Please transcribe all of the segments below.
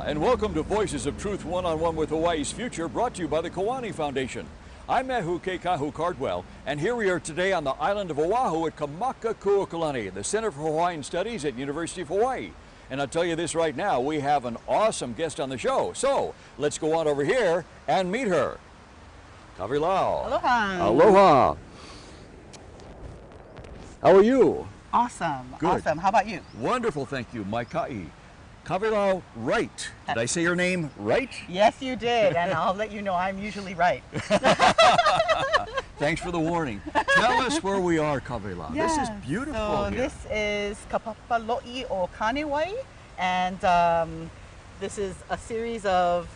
and welcome to Voices of Truth One-on-One with Hawaii's Future, brought to you by the Kiwani Foundation. I'm Mehu Keikahu Cardwell, and here we are today on the island of Oahu at Kamakakuakalani, the Center for Hawaiian Studies at University of Hawaii. And I'll tell you this right now, we have an awesome guest on the show. So let's go on over here and meet her. Kawelau. Aloha. Aloha. How are you? Awesome. Good. Awesome. How about you? Wonderful, thank you. Maikai. Kawelau Wright. Did I say your name right? Yes, you did, and I'll let you know I'm usually right. Thanks for the warning. Tell us where we are, Kawelau. Yeah. This is beautiful So here. this is Kapapalo'i o Kanewai, and this is a series of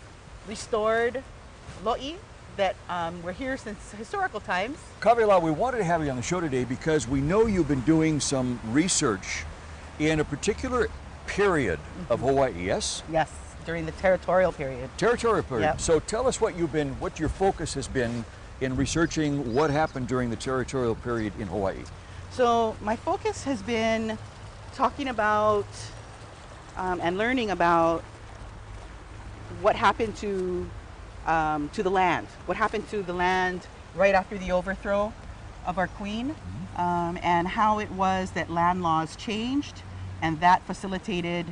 restored lo'i that were here since historical times. Kawelau, we wanted to have you on the show today because we know you've been doing some research in a particular period of Hawaii, yes? Yes, during the Territorial period. Territorial period. Yep. So tell us what your focus has been in researching what happened during the Territorial period in Hawaii. So my focus has been talking about and learning about what happened to the land. What happened to the land right after the overthrow of our queen, and how it was that land laws changed, and that facilitated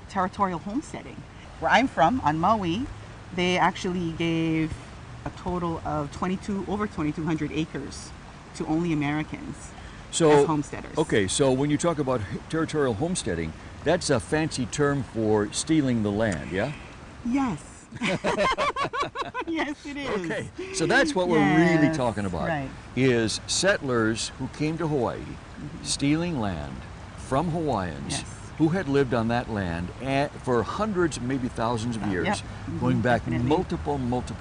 territorial homesteading. Where I'm from, on Maui, they actually gave a total of over 2,200 acres to only Americans as homesteaders. Okay, so when you talk about territorial homesteading, that's a fancy term for stealing the land, yeah? Yes. Yes, it is. Okay, so that's what we're really talking about, right. is settlers who came to Hawaii, stealing land from Hawaiians who had lived on that land for hundreds, maybe thousands of years, going back multiple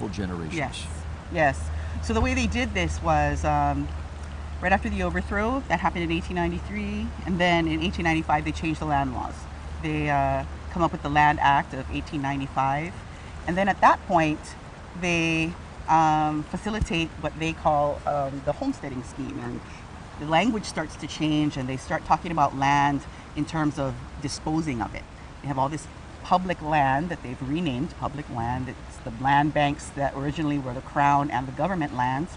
generations. Yes, yes. So the way they did this was right after the overthrow, that happened in 1893, and then in 1895 they changed the land laws. They come up with the Land Act of 1895, and then at that point they facilitate what they call the homesteading scheme, and the language starts to change, and they start talking about land in terms of disposing of it. They have all this public land that they've renamed public land. It's the land banks that originally were the crown and the government lands.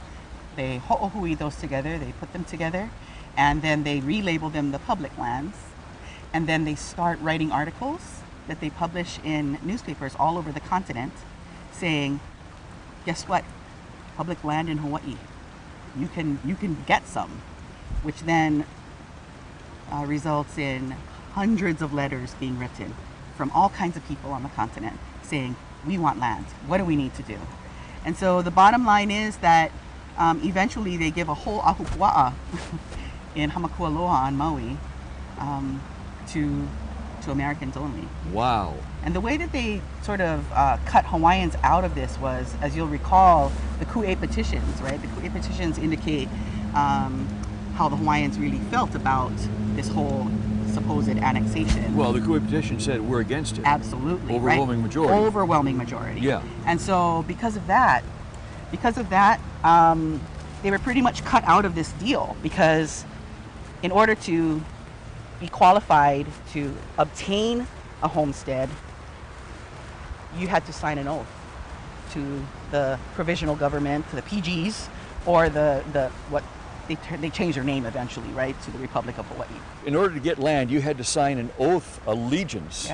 They ho'ohui those together, they put them together, and then they relabel them the public lands. And then they start writing articles that they publish in newspapers all over the continent saying, guess what? Public land in Hawaii. You can get some, which then results in hundreds of letters being written from all kinds of people on the continent saying, we want land. What do we need to do? And so the bottom line is that eventually they give a whole ahupua'a in Hamakualoa on Maui to Americans only. Wow. And the way that they sort of cut Hawaiians out of this was, as you'll recall, the Ku'e petitions, right? The Ku'e petitions indicate how the Hawaiians really felt about this whole supposed annexation. Well, the Ku'e petition said we're against it. Absolutely. Overwhelming majority. Overwhelming majority. Yeah. And so because of that, they were pretty much cut out of this deal, because in order to be qualified to obtain a homestead, you had to sign an oath to the provisional government, to the PGs, or what they changed their name eventually, right, to the Republic of Hawaii. In order to get land, you had to sign an oath allegiance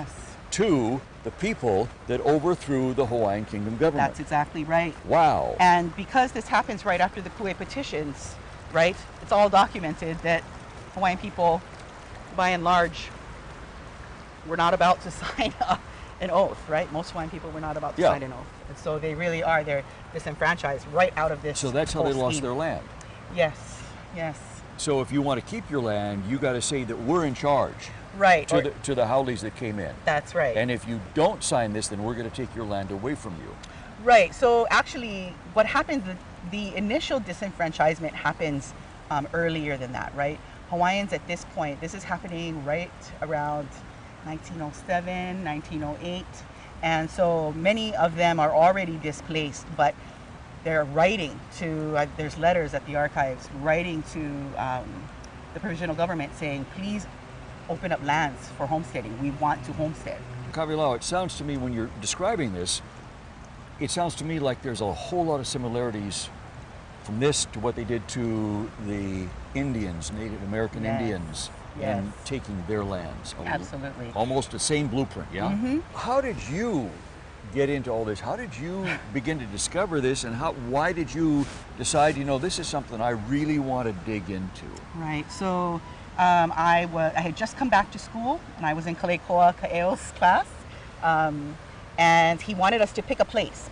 to the people that overthrew the Hawaiian Kingdom government. That's exactly right. Wow. And because this happens right after the Ku'e petitions, right, it's all documented that Hawaiian people, by and large, were not about to sign an oath, right? Most Hawaiian people were not about to sign an oath. And so they really are, they're disenfranchised right out of this. So that's how they lost their land. Yes, yes. So if you want to keep your land, you got to say that we're in charge. Right. To the haoles that came in. That's right. And if you don't sign this, then we're going to take your land away from you. Right. So actually, what happens, the initial disenfranchisement happens earlier than that, right? Hawaiians at this point, this is happening right around 1907, 1908. And so many of them are already displaced, but they're writing to, there's letters at the archives, writing to the provisional government saying, please open up lands for homesteading. We want to homestead. Kawelau, it sounds to me when you're describing this, it sounds to me like there's a whole lot of similarities from this to what they did to the Indians, Native American Indians, and taking their lands. Absolutely. Almost the same blueprint, yeah? Mm-hmm. How did you get into all this? How did you begin to discover this, and why did you decide, this is something I really want to dig into? Right, so I had just come back to school, and I was in Kaweau's class, and he wanted us to pick a place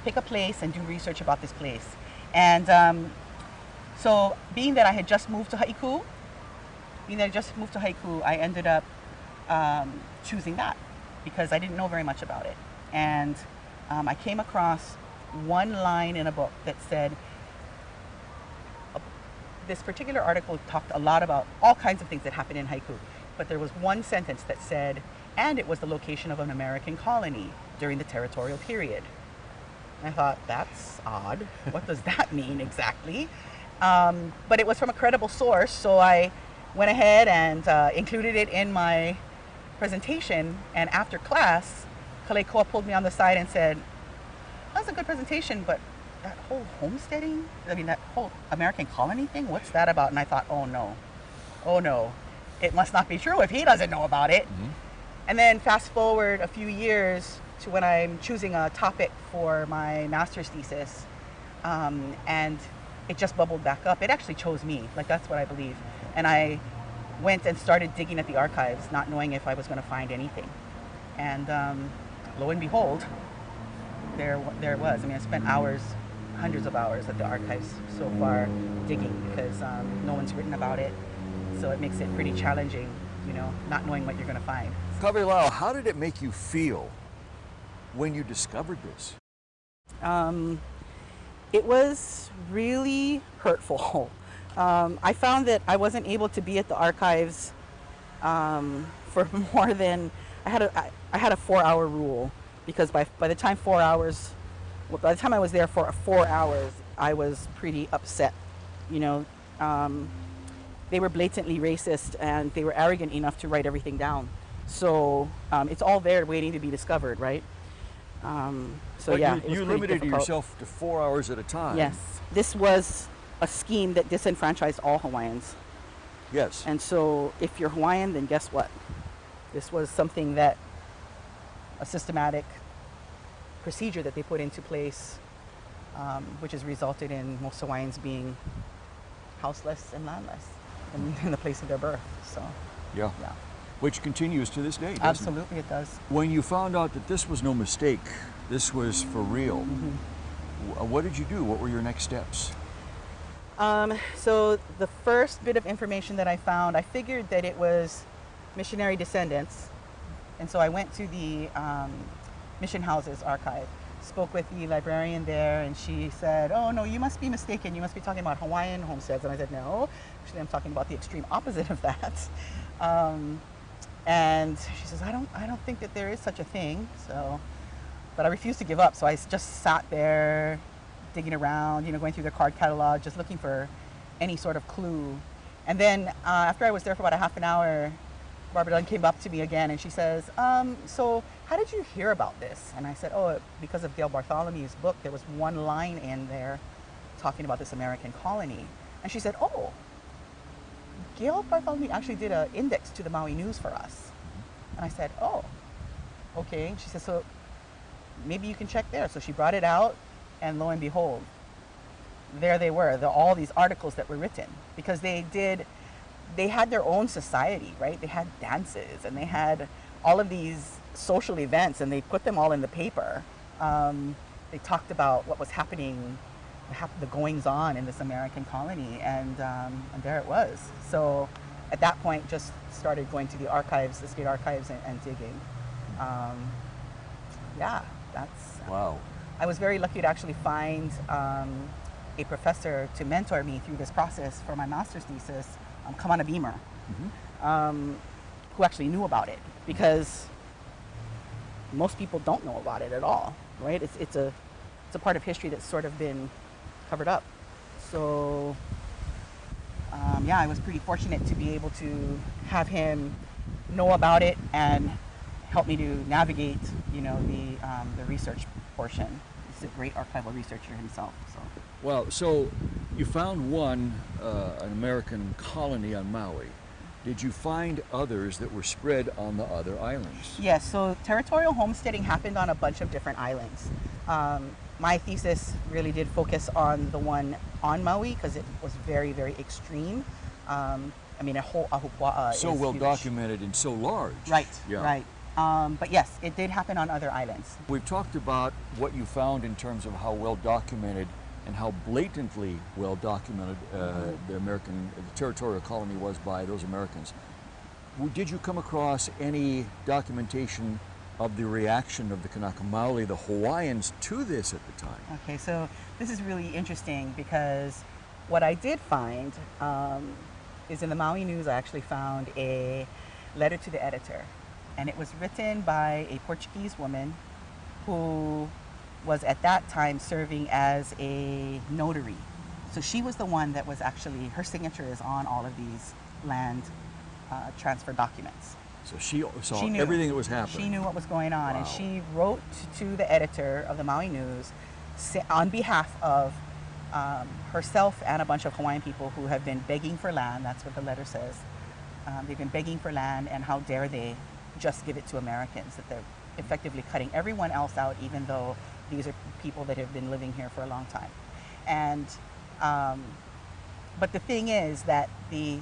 and do research about this place. And so being that I had just moved to Haiku, I ended up choosing that because I didn't know very much about it. And I came across one line in a book that said, this particular article talked a lot about all kinds of things that happened in Haiku, but there was one sentence that said, and it was the location of an American colony during the Territorial period. And I thought, that's odd. What does that mean exactly? But it was from a credible source, so I went ahead and included it in my presentation. And after class, Kawelau pulled me on the side and said, that was a good presentation, but that whole homesteading, that whole American colony thing, what's that about? And I thought, oh no, it must not be true if he doesn't know about it. Mm-hmm. And then fast forward a few years to when I'm choosing a topic for my master's thesis, and it just bubbled back up. It actually chose me, that's what I believe. And I went and started digging at the archives, not knowing if I was going to find anything. And lo and behold, there it was. I mean, I spent hundreds of hours at the archives so far digging because no one's written about it. So it makes it pretty challenging, not knowing what you're going to find. Kawelau, how did it make you feel when you discovered this? It was really hurtful. I found that I wasn't able to be at the archives for more than, I had a 4-hour rule, because by the time I was there for 4 hours, I was pretty upset. They were blatantly racist, and they were arrogant enough to write everything down. So it's all there waiting to be discovered, right? But you limited yourself to 4 hours at a time. Yes. This was a scheme that disenfranchised all Hawaiians. Yes. And so if you're Hawaiian, then guess what? This was something that, a systematic procedure that they put into place, which has resulted in most Hawaiians being houseless and landless in the place of their birth. So, yeah. Which continues to this day, doesn't Absolutely, it does. When you found out that this was no mistake, this was for real, what did you do? What were your next steps? So the first bit of information that I found, I figured that it was missionary descendants. And so I went to the Mission Houses archive, spoke with the librarian there, and she said, oh no, you must be mistaken. You must be talking about Hawaiian homesteads. And I said, no, actually I'm talking about the extreme opposite of that. And she says, I don't think that there is such a thing. So, but I refused to give up. So I just sat there digging around, going through the card catalog, just looking for any sort of clue. And then after I was there for about a half an hour, Barbara Dunn came up to me again and she says, so how did you hear about this? And I said, oh, because of Gail Bartholomew's book, there was one line in there talking about this American colony. And she said, oh, Gail Bartholomew actually did an index to the Maui News for us. And I said, oh, okay. And she said, so maybe you can check there. So she brought it out, and lo and behold, there they were, all these articles that were written, because they had their own society, right? They had dances, and they had all of these social events, and they put them all in the paper. They talked about what was happening, the goings on in this American colony, and there it was. So at that point, just started going to the archives, the state archives, and digging. That's wow. I was very lucky to actually find a professor to mentor me through this process for my master's thesis, Kamana Beamer, who actually knew about it, because most people don't know about it at all, right? It's a part of history that's sort of been covered up. So I was pretty fortunate to be able to have him know about it and helped me to navigate, the research portion. He's a great archival researcher himself. So. Well, so you found an American colony on Maui. Did you find others that were spread on the other islands? Yes, so territorial homesteading happened on a bunch of different islands. My thesis really did focus on the one on Maui because it was very, very extreme. A whole Ahupua'a so is well huge. Documented and so large. Right, yeah. right. But yes, it did happen on other islands. We've talked about what you found in terms of how well documented and how blatantly well documented the territorial colony was by those Americans. Did you come across any documentation of the reaction of the Kanaka Maoli, the Hawaiians, to this at the time? Okay, so this is really interesting because what I did find is in the Maui News. I actually found a letter to the editor, and it was written by a Portuguese woman who was at that time serving as a notary. So she was the one that was actually, her signature is on all of these land transfer documents. So she saw She knew. everything that was happening. She knew what was going on, Wow. and she wrote to the editor of the Maui News on behalf of herself and a bunch of Hawaiian people who have been begging for land. That's what the letter says. They've been begging for land, and how dare they just give it to Americans, that they're effectively cutting everyone else out, even though these are people that have been living here for a long time. And but the thing is that the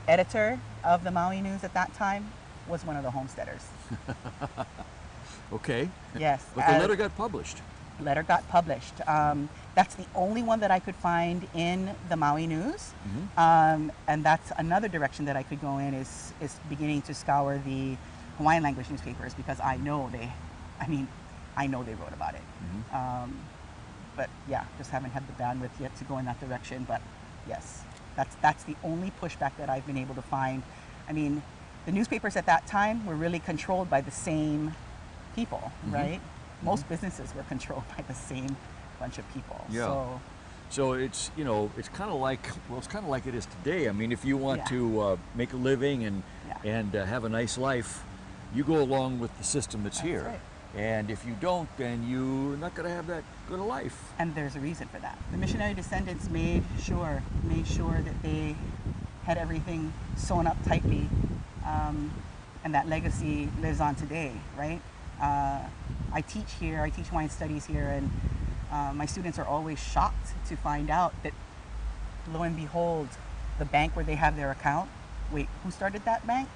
editor of the Maui News at that time was one of the homesteaders. Okay. Yes. But the letter got published. Letter got published. That's the only one that I could find in the Maui News. Mm-hmm. And that's another direction that I could go in is beginning to scour the Hawaiian language newspapers, because I know they wrote about it. Mm-hmm. But yeah, just haven't had the bandwidth yet to go in that direction. But yes, that's the only pushback that I've been able to find. I mean, the newspapers at that time were really controlled by the same people, Mm-hmm. right? Most businesses were controlled by the same bunch of people. Yeah. So it's it's kind of like it is today. I mean, if you want Yeah. to make a living and Yeah. have a nice life, you go along with the system that's here. right. And if you don't, then you're not going to have that good a life. And there's a reason for that. The missionary descendants made sure that they had everything sewn up tightly, and that legacy lives on today, right? I teach Hawaiian studies here, and my students are always shocked to find out that, lo and behold, the bank where they have their account, wait, who started that bank?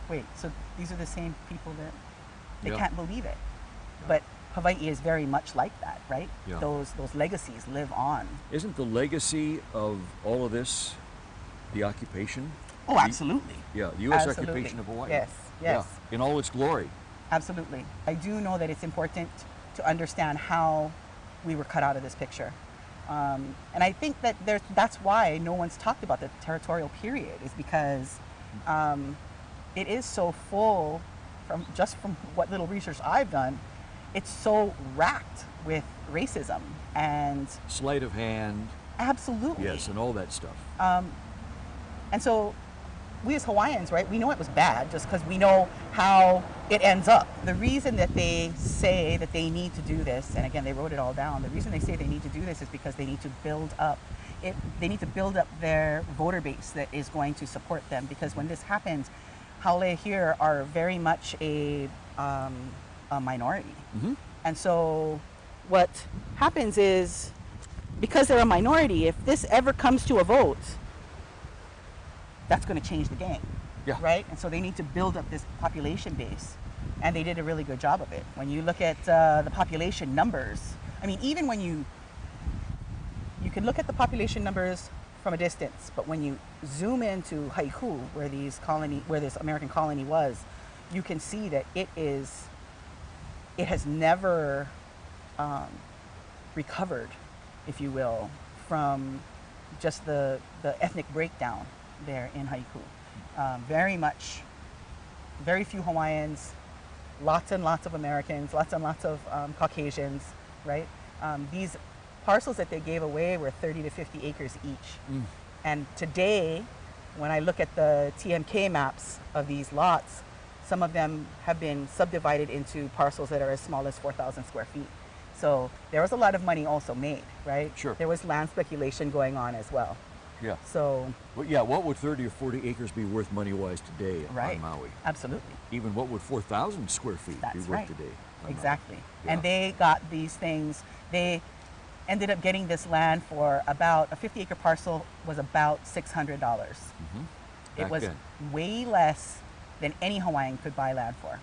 Wait, so these are the same people that, they Yeah. can't believe it. But Hawaii is very much like that, right? Yeah. Those legacies live on. Isn't the legacy of all of this the occupation? Oh, absolutely. Yeah, the U.S. Absolutely. occupation of Hawaii. Yes, yes. Yeah, in all its glory. Absolutely. I do know that it's important to understand how we were cut out of this picture. And I think that that's why no one's talked about the territorial period, is because it is so full, from what little research I've done, it's so racked with racism and Sleight of hand. absolutely. Yes, and all that stuff. And so we as Hawaiians, right, we know it was bad just because we know how it ends up. The reason that they say that they need to do this, and again, they wrote it all down, the reason they say they need to do this is because they need to build up their voter base that is going to support them. Because when this happens, Haole here are very much a minority. Mm-hmm. And so what happens is, because they're a minority, if this ever comes to a vote, that's going to change the game, Yeah. right? And so they need to build up this population base, and they did a really good job of it. When you look at the population numbers, I mean, even when you can look at the population numbers from a distance, but when you zoom into Haiku, where this American colony was, you can see that it has never recovered, if you will, from just the ethnic breakdown there in Haiku. Very few Hawaiians, lots and lots of Americans, lots and lots of Caucasians, right? These parcels that they gave away were 30 to 50 acres each. Mm. And today, when I look at the TMK maps of these lots, some of them have been subdivided into parcels that are as small as 4,000 square feet. So there was a lot of money also made, right? Sure. There was land speculation going on as well. Yeah. So. Well, yeah, what would 30 or 40 acres be worth money-wise today Right. on Maui? Absolutely. Even what would 4,000 square feet be That's worth right. today? on Exactly. Maui? Yeah. And they got these things, they ended up getting this land for about, a 50-acre parcel was about $600. It Back was then. way less than any Hawaiian could buy land for.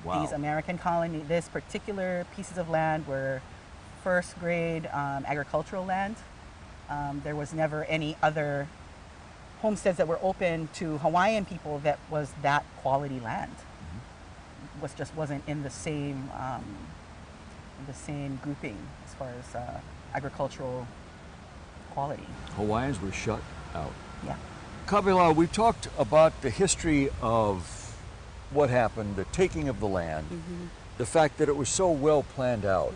Wow. These American colony, this particular pieces of land were first grade agricultural land. There was never any other homesteads that were open to Hawaiian people that was that quality land. Just wasn't in the same grouping as far as agricultural quality. Hawaiians were shut out. Yeah. Kawelau, we talked about the history of what happened, the taking of the land, the fact that it was so well planned out,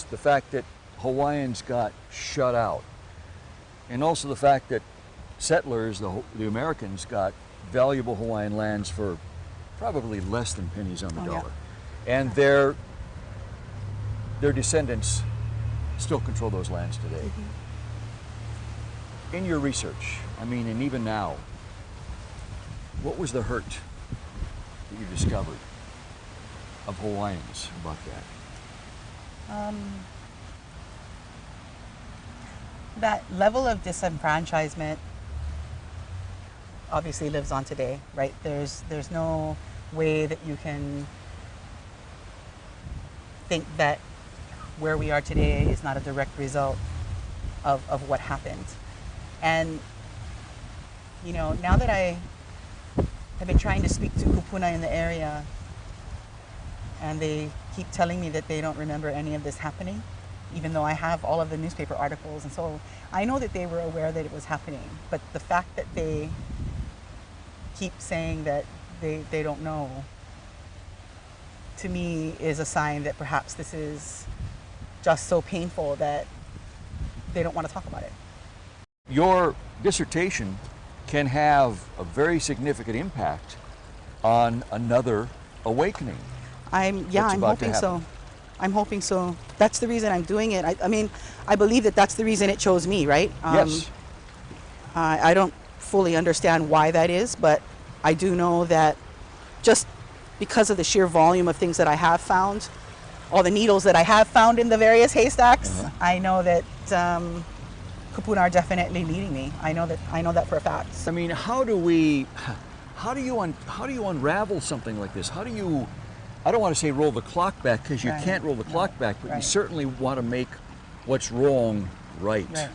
the fact that Hawaiians got shut out, and also the fact that settlers, the Americans, got valuable Hawaiian lands for probably less than pennies on the dollar. And their descendants still control those lands today. In your research, I mean, and even now, what was the hurt that you discovered of Hawaiians about that? That level of disenfranchisement obviously lives on today, right? There's no way that you can think that where we are today is not a direct result of what happened. And, you know, now that I have been trying to speak to kupuna in the area, and they keep telling me that they don't remember any of this happening, even though I have all of the newspaper articles, and so I know that they were aware that it was happening. But the fact that they keep saying that they don't know, to me, is a sign that perhaps this is just so painful that they don't want to talk about it. Your dissertation can have a very significant impact on another awakening. I'm hoping so. I'm hoping so. That's the reason I'm doing it. I mean, I believe that that's the reason it chose me, right? Yes. I don't fully understand why that is, but I do know that just because of the sheer volume of things that I have found, all the needles that I have found in the various haystacks, I know that kupuna are definitely leading me. I know that for a fact. I mean, how do you unravel something like this? How do you, I don't want to say roll the clock back, because you can't roll the clock back, but you certainly want to make what's wrong right.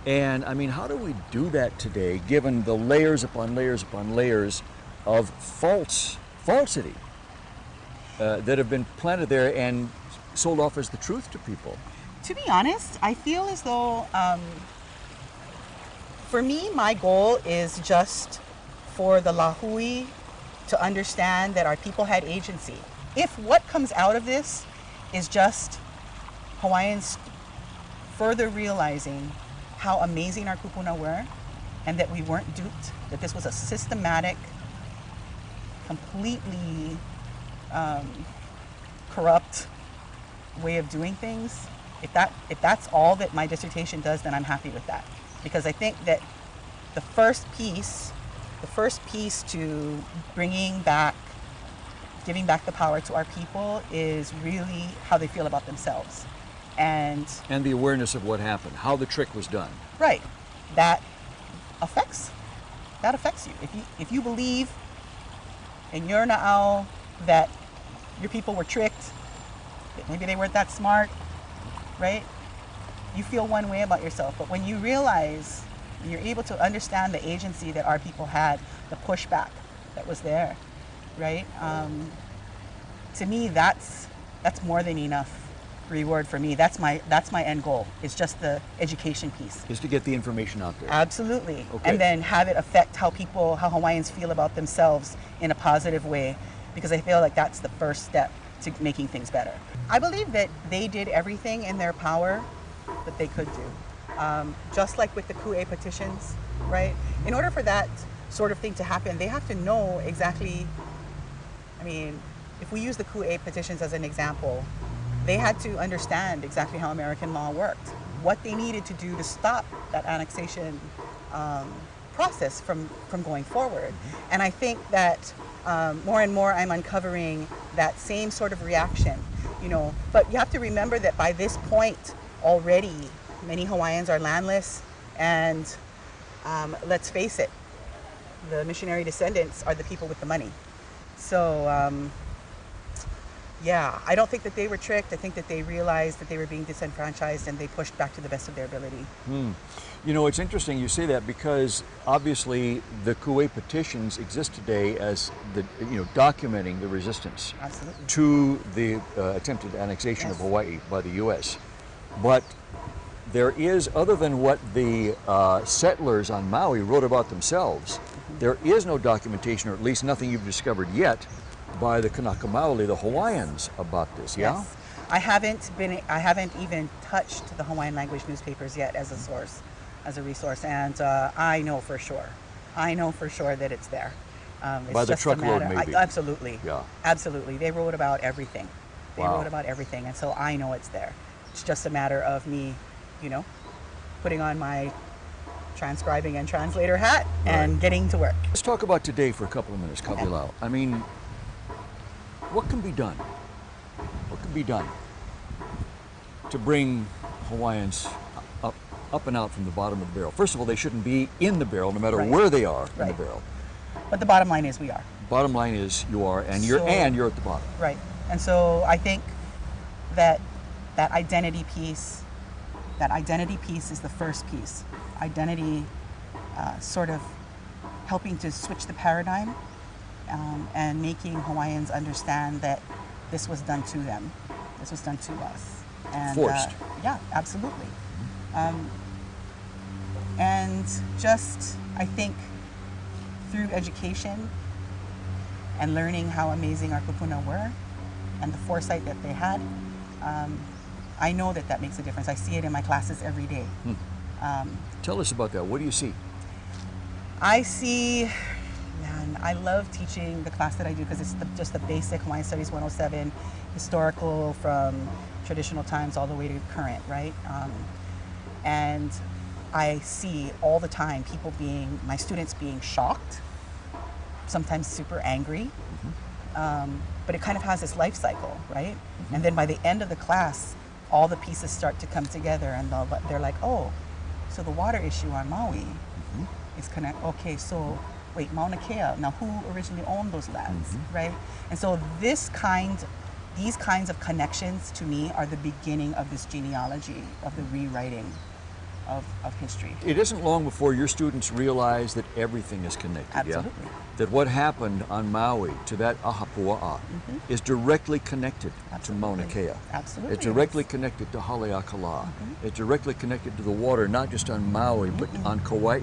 And I mean, how do we do that today, given the layers upon layers upon layers of falsity that have been planted there and sold off as the truth to people? To be honest, I feel as though, for me, my goal is just for the Lahui to understand that our people had agency. If what comes out of this is just Hawaiians further realizing how amazing our kupuna were, and that we weren't duped, that this was a systematic, completely corrupt way of doing things, if that's all that my dissertation does, then I'm happy with that. Because I think that the first piece to giving back the power to our people is really how they feel about themselves. And the awareness of what happened, how the trick was done. Right. That affects you. If you believe in your na'au that your people were tricked, that maybe they weren't that smart, right? You feel one way about yourself. But when you realize, when you're able to understand the agency that our people had, the pushback that was there, right? To me, that's more than enough reward for me. That's my end goal. It's just the education piece. Is to get the information out there. Absolutely. Okay. And then have it affect how Hawaiians feel about themselves in a positive way, because I feel like that's the first step to making things better. I believe that they did everything in their power that they could do. Just like with the Ku'e petitions, right? In order for that sort of thing to happen, they have to know exactly I mean, if we use the Coup petitions as an example, they had to understand exactly how American law worked, what they needed to do to stop that annexation process from going forward. And I think that more and more I'm uncovering that same sort of reaction, you know. But you have to remember that by this point already, many Hawaiians are landless, and let's face it, the missionary descendants are the people with the money. So yeah, I don't think that they were tricked. I think that they realized that they were being disenfranchised, and they pushed back to the best of their ability. You know, it's interesting you say that, because obviously the Kuwait petitions exist today as the, you know, documenting the resistance Absolutely. to the attempted annexation of Hawaii by the U.S. But there is, other than what the settlers on Maui wrote about themselves, there is no documentation, or at least nothing you've discovered yet, by the Kanaka Maoli, the Hawaiians, about this. Yeah. Yes. I haven't even touched the Hawaiian language newspapers yet as a source, as a resource, and I know for sure that it's there. It's by the just truckload, a matter, maybe. Absolutely. Yeah. Absolutely. They wrote about everything. They Wow. wrote about everything, and so I know it's there. It's just a matter of me, you know, putting on my transcribing and translator hat and getting to work. Let's talk about today for a couple of minutes, Kawelau. I mean, what can be done? What can be done to bring Hawaiians up and out from the bottom of the barrel? First of all, they shouldn't be in the barrel, no matter Right. where they are in Right. the barrel. But the bottom line is we are. Bottom line is you are, and you're at the bottom. Right. And so I think that that identity piece is the first piece. Identity sort of helping to switch the paradigm and making Hawaiians understand that this was done to them. This was done to us. And, Forced. Yeah, absolutely. And just, I think, through education and learning how amazing our kupuna were and the foresight that they had, I know that that makes a difference. I see it in my classes every day. Tell us about that. What do you see? I see, man, I love teaching the class that I do because it's just the basic Hawaiian Studies 107, historical from traditional times all the way to current, right? And I see all the time my students being shocked, sometimes super angry, but it kind of has this life cycle, right? And then by the end of the class, all the pieces start to come together, and they're like, oh, so the water issue on Maui is okay, so wait, Mauna Kea, now who originally owned those lands, right? And so these kinds of connections to me are the beginning of this genealogy, of the rewriting of history. It isn't long before your students realize that everything is connected. Absolutely. Yeah? That what happened on Maui to that Ahapua'a is directly connected to Mauna Kea. Absolutely. It's directly connected to Haleakala. It's directly connected to the water, not just on Maui, but on Kauai,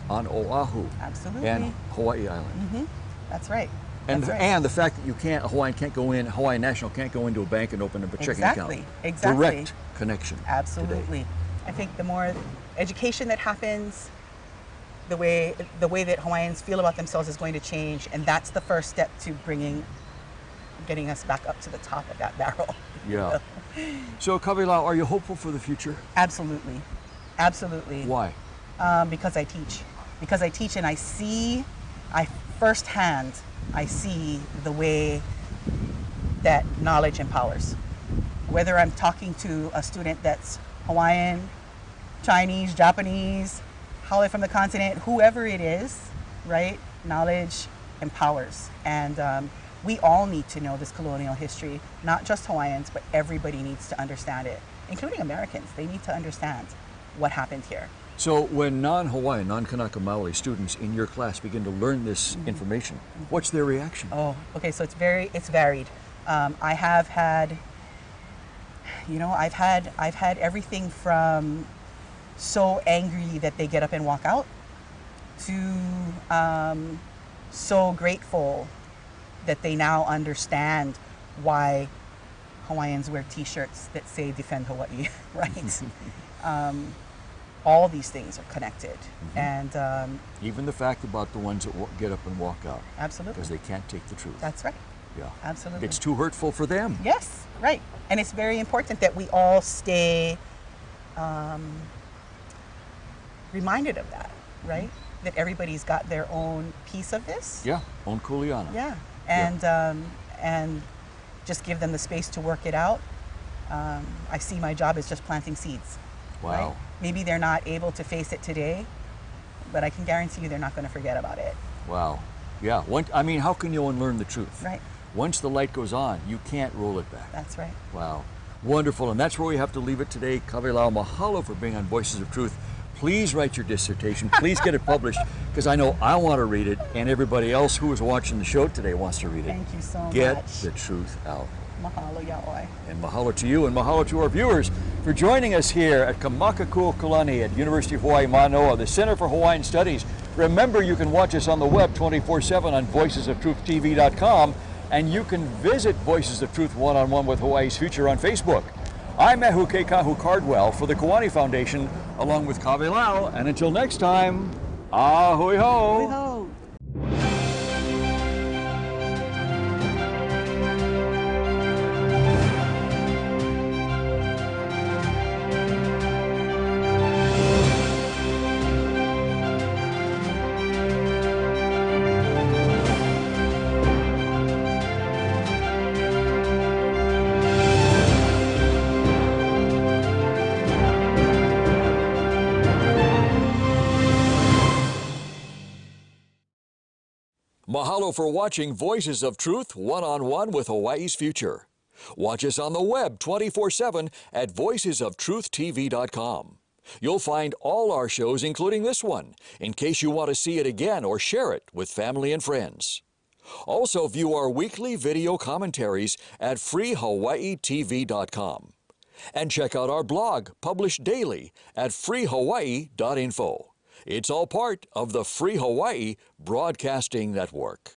on Oahu, Absolutely. and Hawaii Island. That's right. And That's right. and the fact that Hawaiian National can't go into a bank and open up a checking account. Exactly. Direct connection. Absolutely. Today. I think the more education that happens, the way that Hawaiians feel about themselves is going to change, and that's the first step to getting us back up to the top of that barrel. Yeah. So, Kawelau, are you hopeful for the future? Absolutely. Absolutely. Why? Because I teach. Because I teach, and I firsthand see the way that knowledge empowers. Whether I'm talking to a student that's Hawaiian, Chinese, Japanese, Haole from the continent, whoever it is, right? Knowledge empowers. And we all need to know this colonial history, not just Hawaiians, but everybody needs to understand it, including Americans. They need to understand what happened here. So when non-Hawaiian, non-Kanaka Maoli students in your class begin to learn this information, what's their reaction? Oh, okay, so it's varied. I have had, I've had everything from so angry that they get up and walk out to so grateful that they now understand why Hawaiians wear t-shirts that say defend Hawaii, right? All these things are connected. And even the fact about the ones that get up and walk out. Absolutely. Because they can't take the truth. That's right. Yeah. Absolutely. It's too hurtful for them. Yes, right. And it's very important that we all stay reminded of that, right? That everybody's got their own piece of this. Yeah, own kuleana. Yeah, and just give them the space to work it out. I see my job as just planting seeds. Wow. Right? Maybe they're not able to face it today, but I can guarantee you they're not going to forget about it. Wow. Yeah. I mean, how can you unlearn the truth? Right. Once the light goes on, you can't roll it back. That's right. Wow. Wonderful. And that's where we have to leave it today. Kawelau, mahalo for being on Voices of Truth. Please write your dissertation. Please get it published, because I know I want to read it, and everybody else who is watching the show today wants to read it. Thank you so much. Get the truth out. Mahalo yaoi. And mahalo to you, and mahalo to our viewers for joining us here at Kamakakua at University of Hawaii Manoa, the Center for Hawaiian Studies. Remember, you can watch us on the web 24/7 on voicesoftruth.tv.com, and you can visit Voices of Truth One-on-One with Hawaii's Future on Facebook. I'm Mauiʻs Cardwell for the Kiwani Foundation, along with Kawelau, and until next time, ahui ho! Hui ho. Mahalo for watching Voices of Truth One-on-One with Hawaii's Future. Watch us on the web 24/7 at voicesoftruth.tv.com. You'll find all our shows, including this one, in case you want to see it again or share it with family and friends. Also view our weekly video commentaries at freehawaiitv.com. And check out our blog, published daily, at freehawaii.info. It's all part of the Free Hawaii Broadcasting Network.